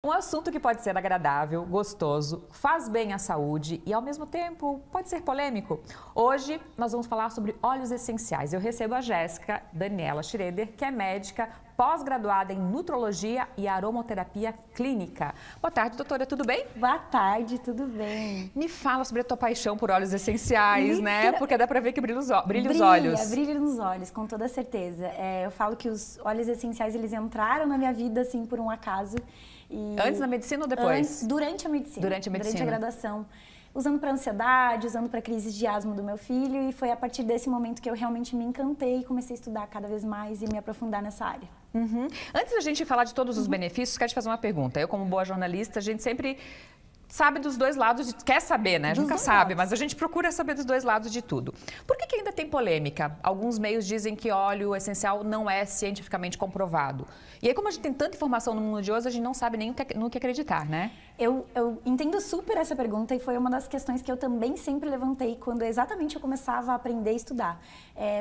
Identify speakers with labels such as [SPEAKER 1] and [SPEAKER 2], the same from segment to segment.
[SPEAKER 1] Um assunto que pode ser agradável, gostoso, faz bem à saúde e, ao mesmo tempo, pode ser polêmico. Hoje, nós vamos falar sobre óleos essenciais. Eu recebo a Jéssica Daniela Schroeder, que é médica, pós-graduada em nutrologia e aromaterapia clínica. Boa tarde, doutora, tudo bem?
[SPEAKER 2] Boa tarde, tudo bem?
[SPEAKER 1] Me fala sobre a tua paixão por óleos essenciais, né? Porque dá pra ver que brilha os olhos.
[SPEAKER 2] Brilha nos olhos, com toda certeza. Eu falo que os óleos essenciais, eles entraram na minha vida, assim, por um acaso.
[SPEAKER 1] Antes da medicina ou depois?
[SPEAKER 2] Durante a medicina.
[SPEAKER 1] Durante a medicina.
[SPEAKER 2] Durante a graduação. Usando para ansiedade, usando para crises de asma do meu filho. E foi a partir desse momento que eu realmente me encantei e comecei a estudar cada vez mais e me aprofundar nessa área.
[SPEAKER 1] Antes da gente falar de todos os benefícios, quero te fazer uma pergunta. Eu, como boa jornalista, a gente sempre sabe dos dois lados, quer saber, né? A gente nunca sabe, mas a gente procura saber dos dois lados de tudo. Por que ainda tem polêmica? Alguns meios dizem que óleo essencial não é cientificamente comprovado. E aí, como a gente tem tanta informação no mundo de hoje, a gente não sabe nem no que acreditar, né?
[SPEAKER 2] Eu entendo super essa pergunta e foi uma das questões que eu também sempre levantei quando exatamente eu começava a aprender a estudar.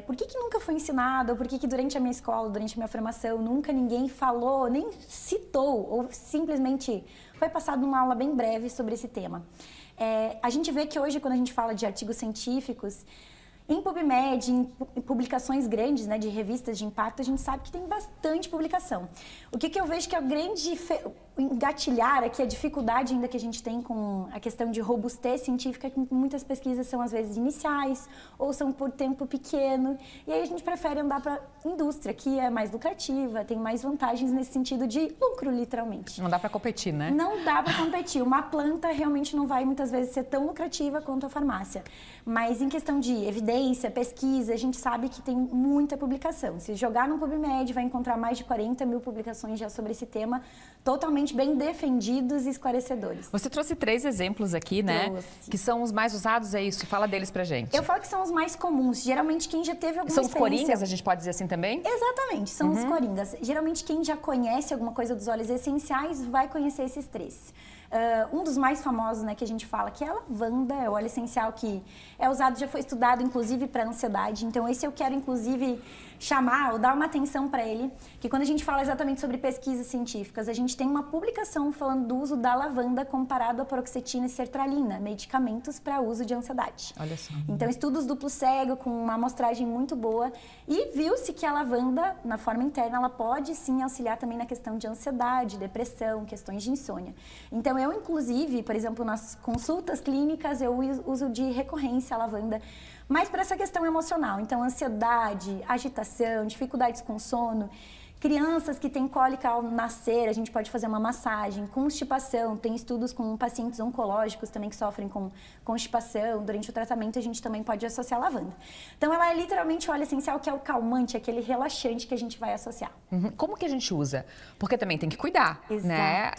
[SPEAKER 2] Por que nunca foi ensinado? Ou por que durante a minha escola, durante a minha formação, nunca ninguém falou, nem citou, ou simplesmente foi passado numa aula bem breve sobre esse tema? A gente vê que hoje, quando a gente fala de artigos científicos, em PubMed, em publicações grandes, né, de revistas de impacto, a gente sabe que tem bastante publicação. O que eu vejo que é o grande engatilhar aqui, a dificuldade ainda que a gente tem com a questão de robustez científica, é que muitas pesquisas são às vezes iniciais ou são por tempo pequeno, e aí a gente prefere andar para a indústria, que é mais lucrativa, tem mais vantagens nesse sentido de lucro, literalmente.
[SPEAKER 1] Não dá para competir, né?
[SPEAKER 2] Não dá para competir. Uma planta realmente não vai muitas vezes ser tão lucrativa quanto a farmácia. Mas em questão de evidência, pesquisa, a gente sabe que tem muita publicação. Se jogar no PubMed, vai encontrar mais de 40 mil publicações já sobre esse tema, totalmente bem defendidos e esclarecedores.
[SPEAKER 1] Você trouxe 3 exemplos aqui, né?
[SPEAKER 2] Trouxe.
[SPEAKER 1] Que são os mais usados, é isso? Fala deles pra gente.
[SPEAKER 2] Eu falo que são os mais comuns. Geralmente quem já teve alguma
[SPEAKER 1] São os
[SPEAKER 2] experiência...
[SPEAKER 1] coringas, a gente pode dizer assim também?
[SPEAKER 2] Exatamente, são os coringas. Geralmente quem já conhece alguma coisa dos óleos essenciais vai conhecer esses 3. Um dos mais famosos, né, que a gente fala, que é a lavanda, é o óleo essencial que é usado, já foi estudado inclusive para ansiedade. Então esse eu quero inclusive chamar ou dar uma atenção para ele, que quando a gente fala exatamente sobre pesquisas científicas, a gente tem uma publicação falando do uso da lavanda comparado à paroxetina e sertralina, medicamentos para uso de ansiedade.
[SPEAKER 1] Olha só.
[SPEAKER 2] Então estudos duplo cego com uma amostragem muito boa e viu-se que a lavanda, na forma interna, ela pode sim auxiliar também na questão de ansiedade, depressão, questões de insônia. Então eu, inclusive, por exemplo, nas consultas clínicas, eu uso de recorrência a lavanda, mas para essa questão emocional. Então, ansiedade, agitação, dificuldades com sono, crianças que têm cólica ao nascer, a gente pode fazer uma massagem, constipação, tem estudos com pacientes oncológicos também que sofrem com constipação, durante o tratamento a gente também pode associar a lavanda. Então ela é literalmente o óleo essencial que é o calmante, aquele relaxante que a gente vai associar.
[SPEAKER 1] Como que a gente usa? Porque também tem que cuidar,
[SPEAKER 2] Exato.
[SPEAKER 1] né?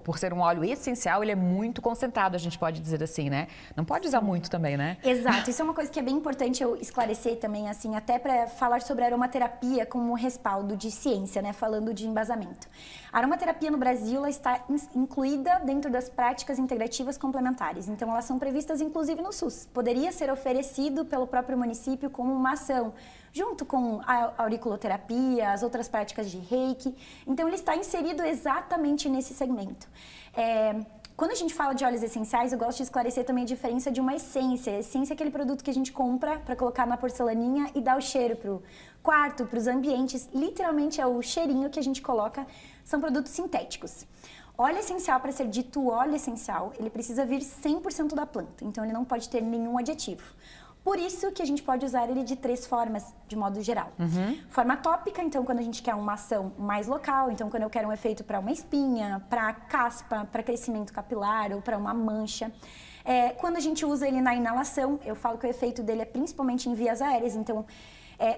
[SPEAKER 1] Por ser um óleo essencial, ele é muito concentrado, a gente pode dizer assim, né? Não pode usar muito também, né?
[SPEAKER 2] Exato, isso é uma coisa que é bem importante eu esclarecer também, assim, até para falar sobre a aromaterapia como respaldo de ciência, né, falando de embasamento. A aromaterapia no Brasil, ela está incluída dentro das práticas integrativas complementares, então elas são previstas inclusive no SUS. Poderia ser oferecido pelo próprio município como uma ação, junto com a auriculoterapia, as outras práticas de reiki, então ele está inserido exatamente nesse segmento. Quando a gente fala de óleos essenciais, eu gosto de esclarecer também a diferença de uma essência. A essência é aquele produto que a gente compra para colocar na porcelaninha e dar o cheiro para o quarto, para os ambientes. Literalmente é o cheirinho que a gente coloca, são produtos sintéticos. Óleo essencial, para ser dito óleo essencial, ele precisa vir 100% da planta, então ele não pode ter nenhum aditivo. Por isso que a gente pode usar ele de 3 formas, de modo geral. Forma tópica, então quando a gente quer uma ação mais local, então quando eu quero um efeito para uma espinha, para caspa, para crescimento capilar ou para uma mancha. Quando a gente usa ele na inalação, eu falo que o efeito dele é principalmente em vias aéreas, então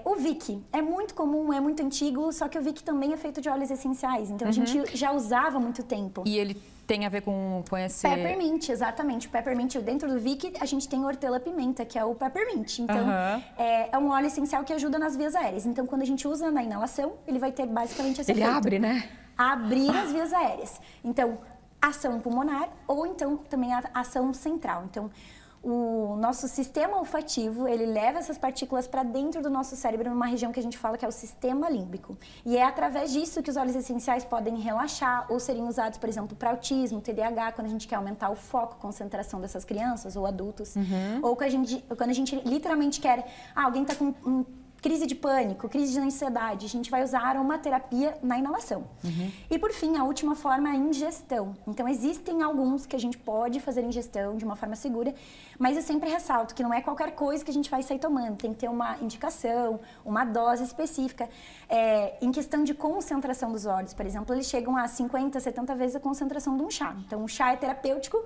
[SPEAKER 2] o Vick é muito comum, é muito antigo, só que o Vick também é feito de óleos essenciais, então a gente já usava há muito tempo.
[SPEAKER 1] E ele tem a ver com esse...
[SPEAKER 2] Peppermint, exatamente. O Peppermint, dentro do Vick, a gente tem hortelã-pimenta, que é o Peppermint. Então, é um óleo essencial que ajuda nas vias aéreas. Então, quando a gente usa na inalação, ele vai ter basicamente esse efeito.
[SPEAKER 1] Ele abre, né?
[SPEAKER 2] Abrir as vias aéreas. Então, ação pulmonar ou então também a ação central. Então, o nosso sistema olfativo, ele leva essas partículas para dentro do nosso cérebro, numa região que a gente fala que é o sistema límbico. E é através disso que os óleos essenciais podem relaxar ou serem usados, por exemplo, para autismo, TDAH, quando a gente quer aumentar o foco, concentração dessas crianças ou adultos. Ou quando a gente literalmente quer, alguém está com crise de pânico, crise de ansiedade, a gente vai usar a aromaterapia na inalação. E por fim, a última forma é a ingestão. Então existem alguns que a gente pode fazer ingestão de uma forma segura, mas eu sempre ressalto que não é qualquer coisa que a gente vai sair tomando, tem que ter uma indicação, uma dose específica. Em questão de concentração dos óleos, por exemplo, eles chegam a 50, 70 vezes a concentração de um chá. Então o chá é terapêutico,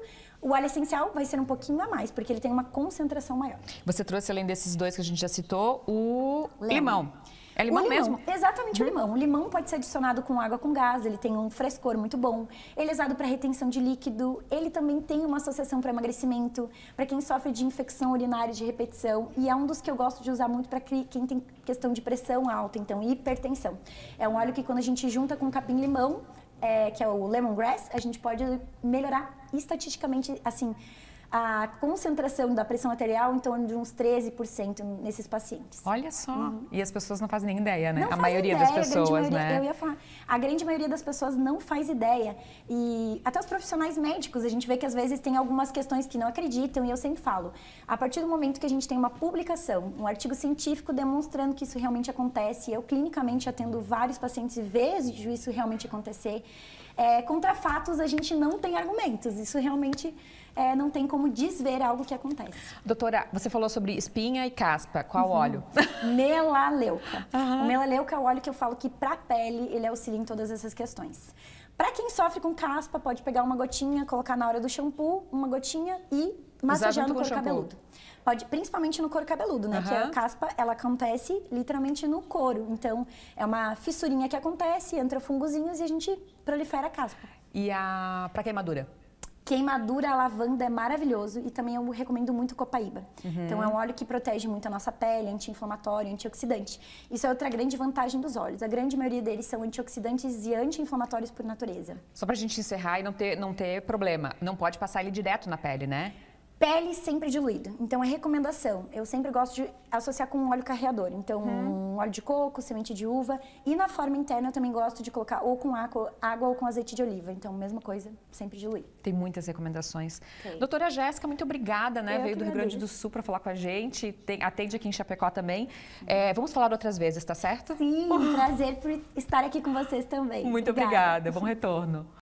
[SPEAKER 2] o óleo essencial vai ser um pouquinho a mais, porque ele tem uma concentração maior.
[SPEAKER 1] Você trouxe, além desses dois que a gente já citou, o limão. É limão mesmo?
[SPEAKER 2] Exatamente, o limão. O limão pode ser adicionado com água com gás, ele tem um frescor muito bom. Ele é usado para retenção de líquido, ele também tem uma associação para emagrecimento, para quem sofre de infecção urinária de repetição, e é um dos que eu gosto de usar muito para quem tem questão de pressão alta, então hipertensão. É um óleo que quando a gente junta com capim-limão, que é o lemongrass, a gente pode melhorar estatisticamente, assim, a concentração da pressão arterial em torno de uns 13% nesses pacientes.
[SPEAKER 1] Olha só. E as pessoas não fazem nem ideia, né?
[SPEAKER 2] Não
[SPEAKER 1] a maioria das pessoas,
[SPEAKER 2] né? Eu ia falar. A grande maioria das pessoas não faz ideia. E até os profissionais médicos, a gente vê que às vezes tem algumas questões que não acreditam, e eu sempre falo, a partir do momento que a gente tem uma publicação, um artigo científico demonstrando que isso realmente acontece, eu clinicamente atendo vários pacientes e vejo isso realmente acontecer, contra fatos a gente não tem argumentos. Isso realmente não tem como desver algo que acontece.
[SPEAKER 1] Doutora, você falou sobre espinha e caspa. Qual óleo?
[SPEAKER 2] Melaleuca. O melaleuca é o óleo que eu falo que para a pele ele auxilia em todas essas questões. Para quem sofre com caspa, pode pegar uma gotinha, colocar na hora do shampoo, uma gotinha e massagear no couro cabeludo. Pode, principalmente no couro cabeludo, né? Que a caspa, ela acontece literalmente no couro. Então, é uma fissurinha que acontece, entra fungozinhos e a gente prolifera a caspa.
[SPEAKER 1] E para queimadura?
[SPEAKER 2] Queimadura, a lavanda é maravilhoso e também eu recomendo muito o copaíba. Então é um óleo que protege muito a nossa pele, anti-inflamatório, antioxidante. Isso é outra grande vantagem dos óleos. A grande maioria deles são antioxidantes e anti-inflamatórios por natureza.
[SPEAKER 1] Só pra gente encerrar e não ter problema, não pode passar ele direto na pele, né?
[SPEAKER 2] Pele sempre diluída. Então, é recomendação. Eu sempre gosto de associar com um óleo carreador. Então, um óleo de coco, semente de uva. E na forma interna, eu também gosto de colocar ou com água ou com azeite de oliva. Então, mesma coisa, sempre diluir.
[SPEAKER 1] Tem muitas recomendações. Doutora Jéssica, muito obrigada, né? Veio do Rio Grande do Sul para falar com a gente. Atende aqui em Chapecó também. Vamos falar outras vezes, tá certo?
[SPEAKER 2] Sim, prazer por estar aqui com vocês também.
[SPEAKER 1] Muito obrigada. Bom retorno.